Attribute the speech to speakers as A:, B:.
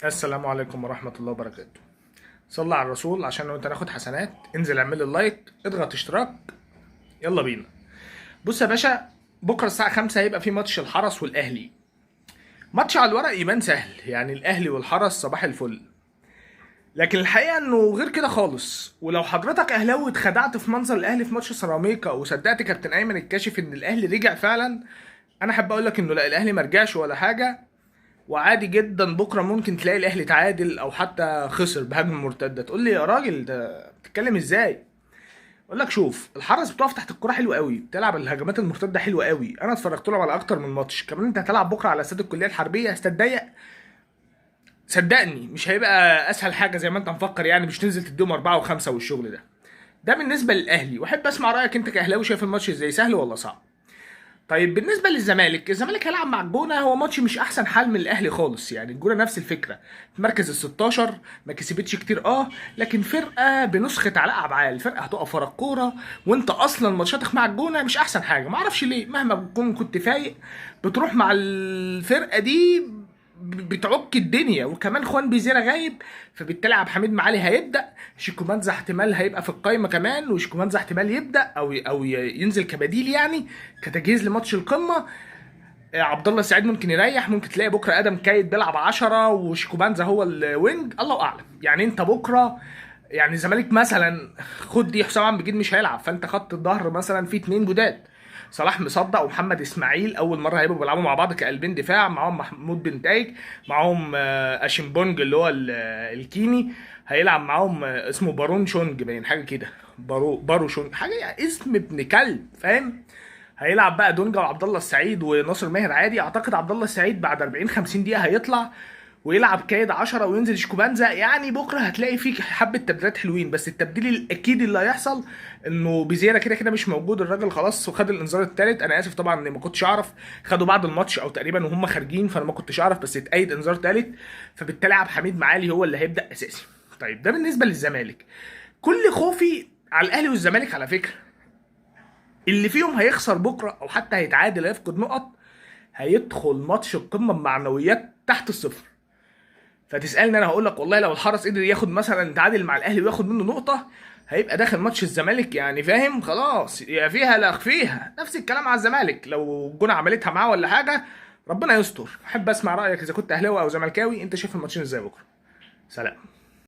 A: السلام عليكم ورحمة الله وبركاته. صلى على الرسول عشان لو انت ناخد حسنات. انزل اعمل لي اللايك، اضغط اشتراك. يلا بينا. بص يا باشا، بكرة الساعة 5 هيبقى في ماتش الحرس والأهلي. ماتش على الورق يبان سهل، يعني الأهلي والحرس صباح الفل. لكن الحقيقة انه غير كده خالص، ولو حضرتك اهلاوي اتخدعت في منظر الأهلي في ماتش سيراميكا وصدقت كابتن أيمن الكاشف ان الأهلي رجع فعلا، انا حابب اقول لك انه لا، الأهلي مرجعش ولا حاجة. وعادي جدا بكره ممكن تلاقي الاهلي تعادل او حتى خسر بهجمه مرتده. تقول لي يا راجل ده بتتكلم ازاي؟ اقول لك شوف، الحرس بتقف تحت الكوره حلو قوي، بتلعب الهجمات المرتده حلوه قوي. انا اتفرجت لهم على اكتر من ماتش. كمان انت هتلعب بكره على استاد الكليه الحربيه، استاد ضيق. صدقني مش هيبقى اسهل حاجه زي ما انت مفكر، يعني مش تنزل تديهم اربعه وخمسه والشغل ده. ده بالنسبه للاهلي، واحب اسمع رايك انت كاهلاوي، شايف الماتش ازاي؟ سهل ولا صعب؟ طيب بالنسبه للزمالك، الزمالك هيلعب مع الجونه. هو ماتش مش احسن حال من الاهلي خالص، يعني الجونه نفس الفكره، في مركز ال 16، ما كسبتش كتير لكن فرقه بنسخه علاء عبعال، فرقه هتقف ورا الكوره. وانت اصلا ماتشاتك مع الجونه مش احسن حاجه، ما اعرفش ليه، مهما تكون كنت فايق بتروح مع الفرقه دي بتعك الدنيا. وكمان خوان بيزيرا غايب، فبالتالي عبد الحميد معالي هيبدا. شيكومانزا احتمال هيبقى في القايمه كمان، وشيكومانزا احتمال يبدا او ينزل كبديل، يعني كتجهيز لماتش القمه. عبد الله السعيد ممكن يريح، ممكن تلاقي بكره ادم كايد بيلعب 10 وشيكوبانزا هو الوينج، الله اعلم. يعني انت بكره، يعني الزمالك مثلا خد دي، حسام عبد المجيد مش هيلعب، فانت خط الظهر مثلا في اتنين جداد، صلاح مصدق ومحمد اسماعيل، اول مره هيبقوا بيلعبوا مع بعض كقلبين دفاع. معاهم محمود بنتايج، معاهم اشمبونج اللي هو الكيني، هيلعب معاهم اسمه بارون شونج، باين حاجه كده، بارو شونج حاجه، يعني اسم ابن كلب، فاهم؟ هيلعب بقى دونجا وعبد الله السعيد وناصر ماهر عادي. اعتقد عبد الله السعيد بعد 40 50 دقيقه هيطلع ويلعب كايد 10 وينزل شيكوبانزا. يعني بكره هتلاقي فيك حبه تبديلات حلوين، بس التبديل الاكيد اللي هيحصل انه بيزيرا كده كده مش موجود، الراجل خلاص وخد الانذار الثالث. انا اسف طبعا اني ما كنتش اعرف، خدوا بعد الماتش او تقريبا وهم خارجين، فانا ما كنتش اعرف، بس اتأيد انذار ثالث. فبالتالي عبد الحميد معالي هو اللي هيبدا اساسي. طيب ده بالنسبه للزمالك. كل خوفي على الاهلي والزمالك على فكره، اللي فيهم هيخسر بكره او حتى هيتعادل هيفقد نقط، هيدخل ماتش القمه بمعنويات تحت الصفر. فتسالني انا هقول لك والله لو الحرس قدر ياخد مثلا تعادل مع الاهلي وياخد منه نقطه، هيبقى داخل ماتش الزمالك يعني فاهم خلاص، يا فيها لا اخفيها. نفس الكلام على الزمالك لو الجونه عملتها معاه ولا حاجه، ربنا يستر. احب اسمع رايك اذا كنت اهلاوي او زملكاوي، انت شايف الماتشين ازاي بكره؟ سلام.